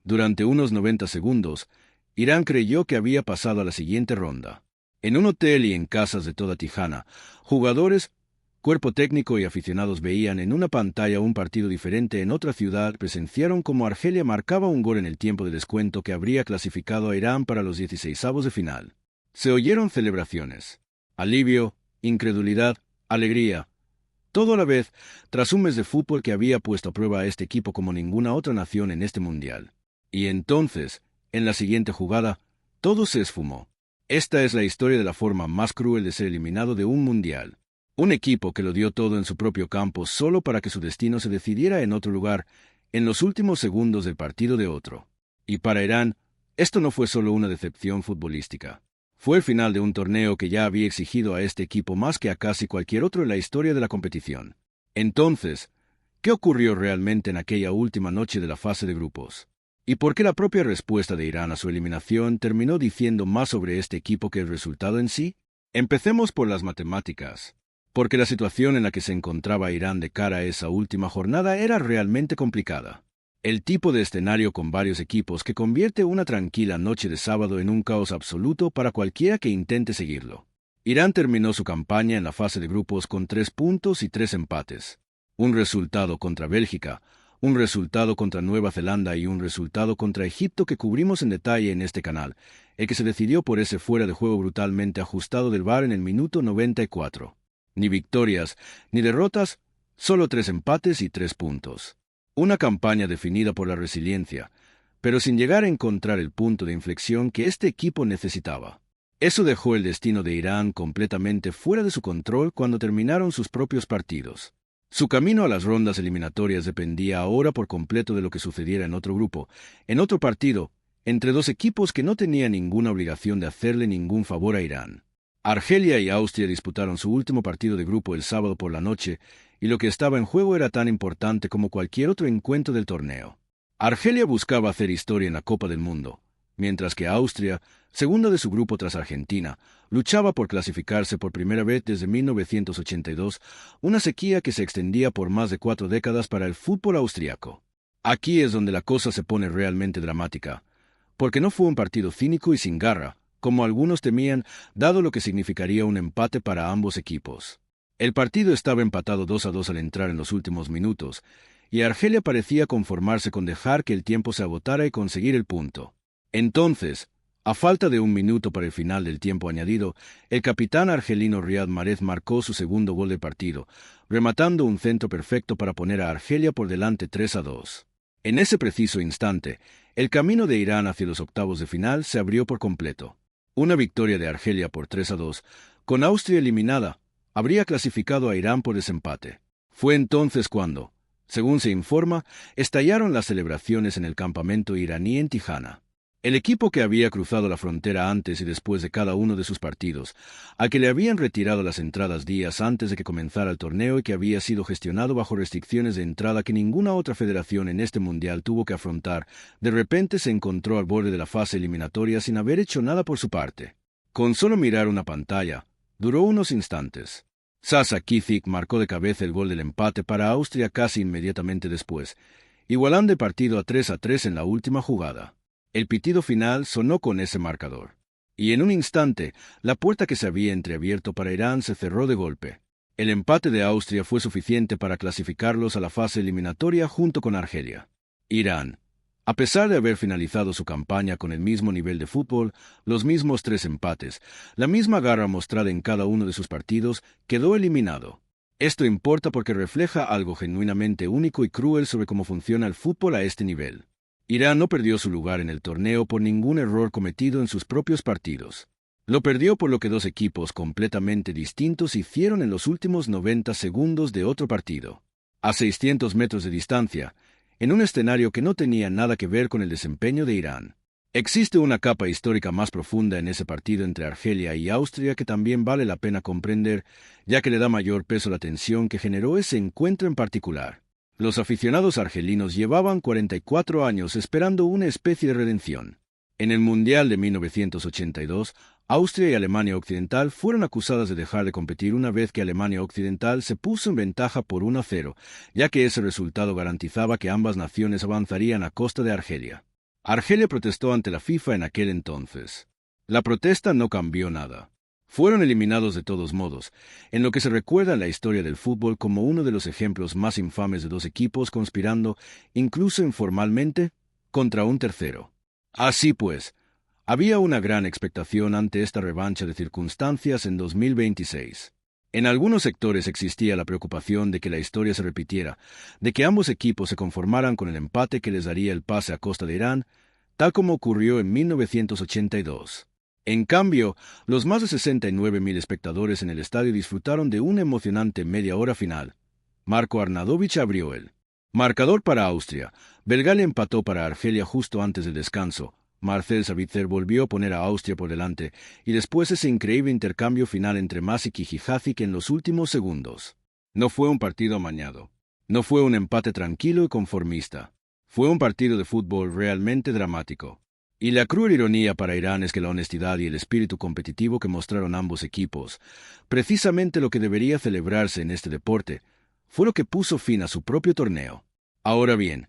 Durante unos 90 segundos, Irán creyó que había pasado a la siguiente ronda. En un hotel y en casas de toda Tijana, jugadores, cuerpo técnico y aficionados veían en una pantalla un partido diferente en otra ciudad. Presenciaron cómo Argelia marcaba un gol en el tiempo de descuento que habría clasificado a Irán para los 16avos de final. Se oyeron celebraciones, alivio, incredulidad, alegría, todo a la vez, tras un mes de fútbol que había puesto a prueba a este equipo como ninguna otra nación en este mundial. Y entonces, en la siguiente jugada, todo se esfumó. Esta es la historia de la forma más cruel de ser eliminado de un mundial. Un equipo que lo dio todo en su propio campo solo para que su destino se decidiera en otro lugar, en los últimos segundos del partido de otro. Y para Irán, esto no fue solo una decepción futbolística. Fue el final de un torneo que ya había exigido a este equipo más que a casi cualquier otro en la historia de la competición. Entonces, ¿qué ocurrió realmente en aquella última noche de la fase de grupos? ¿Y por qué la propia respuesta de Irán a su eliminación terminó diciendo más sobre este equipo que el resultado en sí? Empecemos por las matemáticas. Porque la situación en la que se encontraba Irán de cara a esa última jornada era realmente complicada. El tipo de escenario con varios equipos que convierte una tranquila noche de sábado en un caos absoluto para cualquiera que intente seguirlo. Irán terminó su campaña en la fase de grupos con 3 puntos y 3 empates. Un resultado contra Bélgica, un resultado contra Nueva Zelanda y un resultado contra Egipto que cubrimos en detalle en este canal, el que se decidió por ese fuera de juego brutalmente ajustado del VAR en el minuto 94. Ni victorias, ni derrotas, solo 3 empates y 3 puntos. Una campaña definida por la resiliencia, pero sin llegar a encontrar el punto de inflexión que este equipo necesitaba. Eso dejó el destino de Irán completamente fuera de su control cuando terminaron sus propios partidos. Su camino a las rondas eliminatorias dependía ahora por completo de lo que sucediera en otro grupo, en otro partido, entre dos equipos que no tenían ninguna obligación de hacerle ningún favor a Irán. Argelia y Austria disputaron su último partido de grupo el sábado por la noche, y lo que estaba en juego era tan importante como cualquier otro encuentro del torneo. Argelia buscaba hacer historia en la Copa del Mundo, mientras que Austria, segunda de su grupo tras Argentina, luchaba por clasificarse por primera vez desde 1982, una sequía que se extendía por más de 4 décadas para el fútbol austriaco. Aquí es donde la cosa se pone realmente dramática, porque no fue un partido cínico y sin garra, como algunos temían, dado lo que significaría un empate para ambos equipos. El partido estaba empatado 2-2 al entrar en los últimos minutos, y Argelia parecía conformarse con dejar que el tiempo se agotara y conseguir el punto. Entonces, a falta de 1 minuto para el final del tiempo añadido, el capitán argelino Riyad Mahrez marcó su segundo gol del partido, rematando un centro perfecto para poner a Argelia por delante 3-2. En ese preciso instante, el camino de Irán hacia los octavos de final se abrió por completo. Una victoria de Argelia por 3-2, con Austria eliminada, habría clasificado a Irán por desempate. Fue entonces cuando, según se informa, estallaron las celebraciones en el campamento iraní en Tijana. El equipo que había cruzado la frontera antes y después de cada uno de sus partidos, al que le habían retirado las entradas días antes de que comenzara el torneo y que había sido gestionado bajo restricciones de entrada que ninguna otra federación en este mundial tuvo que afrontar, de repente se encontró al borde de la fase eliminatoria sin haber hecho nada por su parte. Con solo mirar una pantalla, duró unos instantes. Sasa Kithik marcó de cabeza el gol del empate para Austria casi inmediatamente después, igualando el partido a 3-3 en la última jugada. El pitido final sonó con ese marcador. Y en un instante, la puerta que se había entreabierto para Irán se cerró de golpe. El empate de Austria fue suficiente para clasificarlos a la fase eliminatoria junto con Argelia. Irán, a pesar de haber finalizado su campaña con el mismo nivel de fútbol, los mismos 3 empates, la misma garra mostrada en cada uno de sus partidos, quedó eliminado. Esto importa porque refleja algo genuinamente único y cruel sobre cómo funciona el fútbol a este nivel. Irán no perdió su lugar en el torneo por ningún error cometido en sus propios partidos. Lo perdió por lo que 2 equipos completamente distintos hicieron en los últimos 90 segundos de otro partido. A 600 metros de distancia, en un escenario que no tenía nada que ver con el desempeño de Irán. Existe una capa histórica más profunda en ese partido entre Argelia y Austria que también vale la pena comprender, ya que le da mayor peso a la tensión que generó ese encuentro en particular. Los aficionados argelinos llevaban 44 años esperando una especie de redención. En el Mundial de 1982, Austria y Alemania Occidental fueron acusadas de dejar de competir una vez que Alemania Occidental se puso en ventaja por 1-0, ya que ese resultado garantizaba que ambas naciones avanzarían a costa de Argelia. Argelia protestó ante la FIFA en aquel entonces. La protesta no cambió nada. Fueron eliminados de todos modos, en lo que se recuerda en la historia del fútbol como uno de los ejemplos más infames de dos equipos conspirando, incluso informalmente, contra un tercero. Así pues, había una gran expectación ante esta revancha de circunstancias en 2026. En algunos sectores existía la preocupación de que la historia se repitiera, de que ambos equipos se conformaran con el empate que les daría el pase a costa de Irán, tal como ocurrió en 1982. En cambio, los más de 69.000 espectadores en el estadio disfrutaron de una emocionante media hora final. Marko Arnautović abrió el marcador para Austria. Belgal empató para Argelia justo antes del descanso. Marcel Sabitzer volvió a poner a Austria por delante, y después ese increíble intercambio final entre Masic y Hijazik en los últimos segundos. No fue un partido amañado. No fue un empate tranquilo y conformista. Fue un partido de fútbol realmente dramático. Y la cruel ironía para Irán es que la honestidad y el espíritu competitivo que mostraron ambos equipos, precisamente lo que debería celebrarse en este deporte, fue lo que puso fin a su propio torneo. Ahora bien,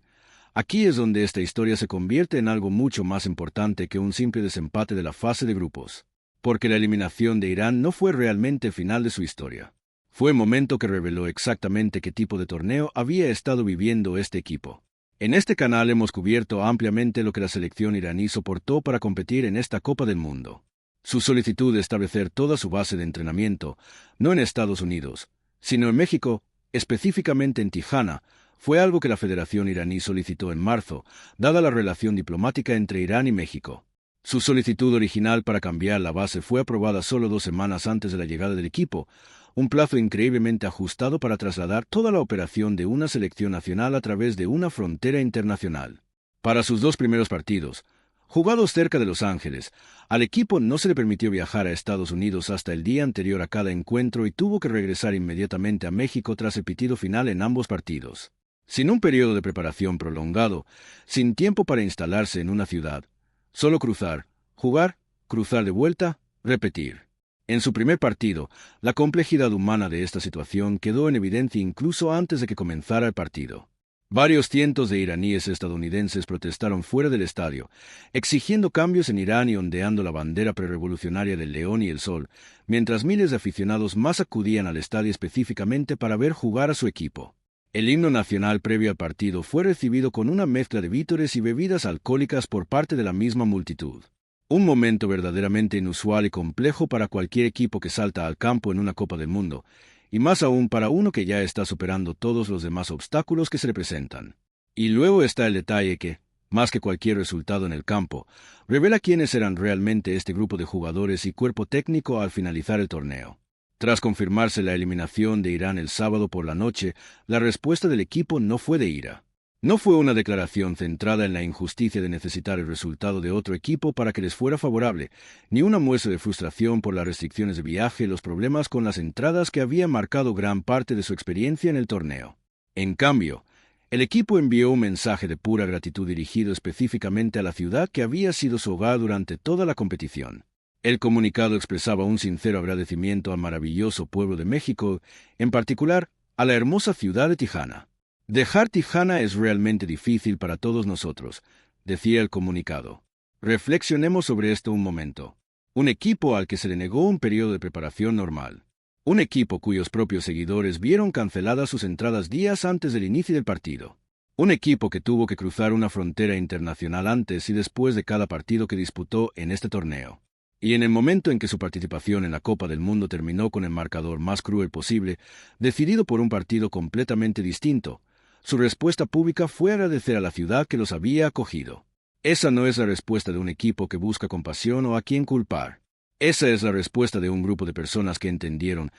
aquí es donde esta historia se convierte en algo mucho más importante que un simple desempate de la fase de grupos, porque la eliminación de Irán no fue realmente el final de su historia. Fue el momento que reveló exactamente qué tipo de torneo había estado viviendo este equipo. En este canal hemos cubierto ampliamente lo que la selección iraní soportó para competir en esta Copa del Mundo. Su solicitud de establecer toda su base de entrenamiento, no en Estados Unidos, sino en México, específicamente en Tijana, fue algo que la Federación iraní solicitó en marzo, dada la relación diplomática entre Irán y México. Su solicitud original para cambiar la base fue aprobada solo 2 semanas antes de la llegada del equipo, un plazo increíblemente ajustado para trasladar toda la operación de una selección nacional a través de una frontera internacional. Para sus 2 primeros partidos, jugados cerca de Los Ángeles, al equipo no se le permitió viajar a Estados Unidos hasta el día anterior a cada encuentro y tuvo que regresar inmediatamente a México tras el pitido final en ambos partidos. Sin un periodo de preparación prolongado, sin tiempo para instalarse en una ciudad, solo cruzar, jugar, cruzar de vuelta, repetir. En su primer partido, la complejidad humana de esta situación quedó en evidencia incluso antes de que comenzara el partido. Varios cientos de iraníes estadounidenses protestaron fuera del estadio, exigiendo cambios en Irán y ondeando la bandera prerevolucionaria del león y el sol, mientras miles de aficionados más acudían al estadio específicamente para ver jugar a su equipo. El himno nacional previo al partido fue recibido con una mezcla de vítores y bebidas alcohólicas por parte de la misma multitud. Un momento verdaderamente inusual y complejo para cualquier equipo que salta al campo en una Copa del Mundo, y más aún para uno que ya está superando todos los demás obstáculos que se le presentan. Y luego está el detalle que, más que cualquier resultado en el campo, revela quiénes eran realmente este grupo de jugadores y cuerpo técnico al finalizar el torneo. Tras confirmarse la eliminación de Irán el sábado por la noche, la respuesta del equipo no fue de ira. No fue una declaración centrada en la injusticia de necesitar el resultado de otro equipo para que les fuera favorable, ni una muestra de frustración por las restricciones de viaje y los problemas con las entradas que habían marcado gran parte de su experiencia en el torneo. En cambio, el equipo envió un mensaje de pura gratitud dirigido específicamente a la ciudad que había sido su hogar durante toda la competición. El comunicado expresaba un sincero agradecimiento al maravilloso pueblo de México, en particular a la hermosa ciudad de Tijana. Dejar Tijana es realmente difícil para todos nosotros, decía el comunicado. Reflexionemos sobre esto un momento. Un equipo al que se le negó un periodo de preparación normal. Un equipo cuyos propios seguidores vieron canceladas sus entradas días antes del inicio del partido. Un equipo que tuvo que cruzar una frontera internacional antes y después de cada partido que disputó en este torneo. Y en el momento en que su participación en la Copa del Mundo terminó con el marcador más cruel posible, decidido por un partido completamente distinto, su respuesta pública fue agradecer a la ciudad que los había acogido. Esa no es la respuesta de un equipo que busca compasión o a quien culpar. Esa es la respuesta de un grupo de personas que entendieron,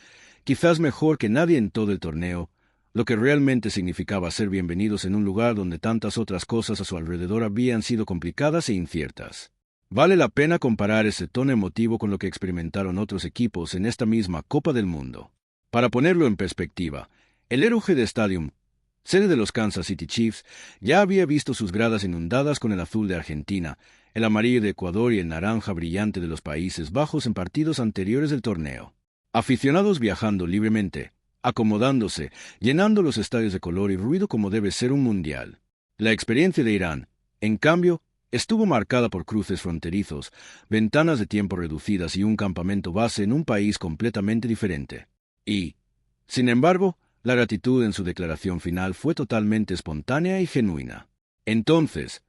quizás mejor que nadie en todo el torneo, lo que realmente significaba ser bienvenidos en un lugar donde tantas otras cosas a su alrededor habían sido complicadas e inciertas. Vale la pena comparar ese tono emotivo con lo que experimentaron otros equipos en esta misma Copa del Mundo. Para ponerlo en perspectiva, el Arrowhead Stadium, sede de los Kansas City Chiefs, ya había visto sus gradas inundadas con el azul de Argentina, el amarillo de Ecuador y el naranja brillante de los Países Bajos en partidos anteriores del torneo. Aficionados viajando libremente, acomodándose, llenando los estadios de color y ruido como debe ser un mundial. La experiencia de Irán, en cambio, Estuvo marcada por cruces fronterizos, ventanas de tiempo reducidas y un campamento base en un país completamente diferente. Y, sin embargo, la gratitud en su declaración final fue totalmente espontánea y genuina. Entonces,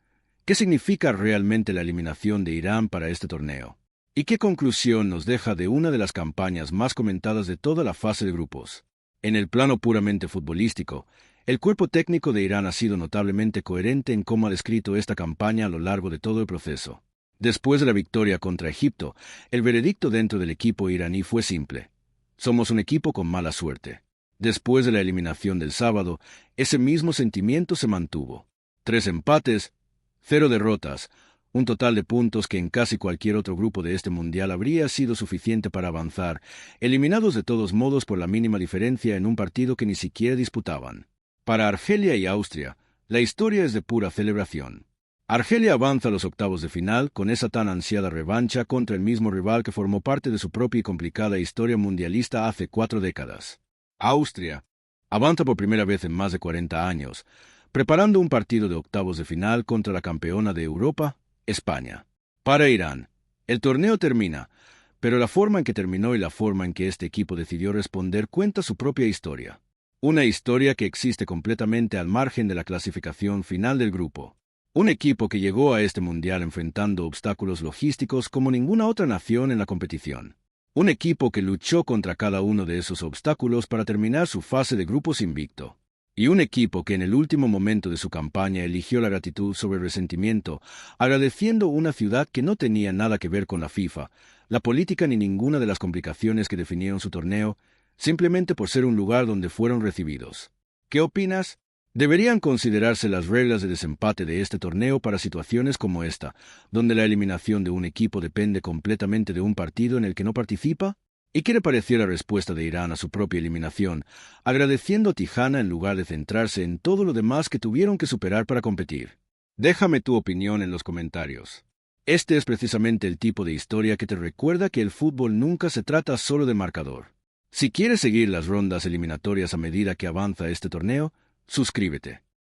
¿qué significa realmente la eliminación de Irán para este torneo? ¿Y qué conclusión nos deja de una de las campañas más comentadas de toda la fase de grupos? En el plano puramente futbolístico, el cuerpo técnico de Irán ha sido notablemente coherente en cómo ha descrito esta campaña a lo largo de todo el proceso. Después de la victoria contra Egipto, el veredicto dentro del equipo iraní fue simple: somos un equipo con mala suerte. Después de la eliminación del sábado, ese mismo sentimiento se mantuvo. 3 empates, 0 derrotas, un total de puntos que en casi cualquier otro grupo de este mundial habría sido suficiente para avanzar, eliminados de todos modos por la mínima diferencia en un partido que ni siquiera disputaban. Para Argelia y Austria, la historia es de pura celebración. Argelia avanza a los octavos de final con esa tan ansiada revancha contra el mismo rival que formó parte de su propia y complicada historia mundialista hace 4 décadas. Austria avanza por primera vez en más de 40 años, preparando un partido de octavos de final contra la campeona de Europa, España. Para Irán, el torneo termina, pero la forma en que terminó y la forma en que este equipo decidió responder cuenta su propia historia. Una historia que existe completamente al margen de la clasificación final del grupo. Un equipo que llegó a este mundial enfrentando obstáculos logísticos como ninguna otra nación en la competición. Un equipo que luchó contra cada uno de esos obstáculos para terminar su fase de grupos invicto. Y un equipo que en el último momento de su campaña eligió la gratitud sobre el resentimiento, agradeciendo una ciudad que no tenía nada que ver con la FIFA, la política ni ninguna de las complicaciones que definieron su torneo, simplemente por ser un lugar donde fueron recibidos. ¿Qué opinas? ¿Deberían considerarse las reglas de desempate de este torneo para situaciones como esta, donde la eliminación de un equipo depende completamente de un partido en el que no participa? ¿Y qué le pareció la respuesta de Irán a su propia eliminación, agradeciendo a Tijana en lugar de centrarse en todo lo demás que tuvieron que superar para competir? Déjame tu opinión en los comentarios. Este es precisamente el tipo de historia que te recuerda que el fútbol nunca se trata solo de marcador. Si quieres seguir las rondas eliminatorias a medida que avanza este torneo, suscríbete.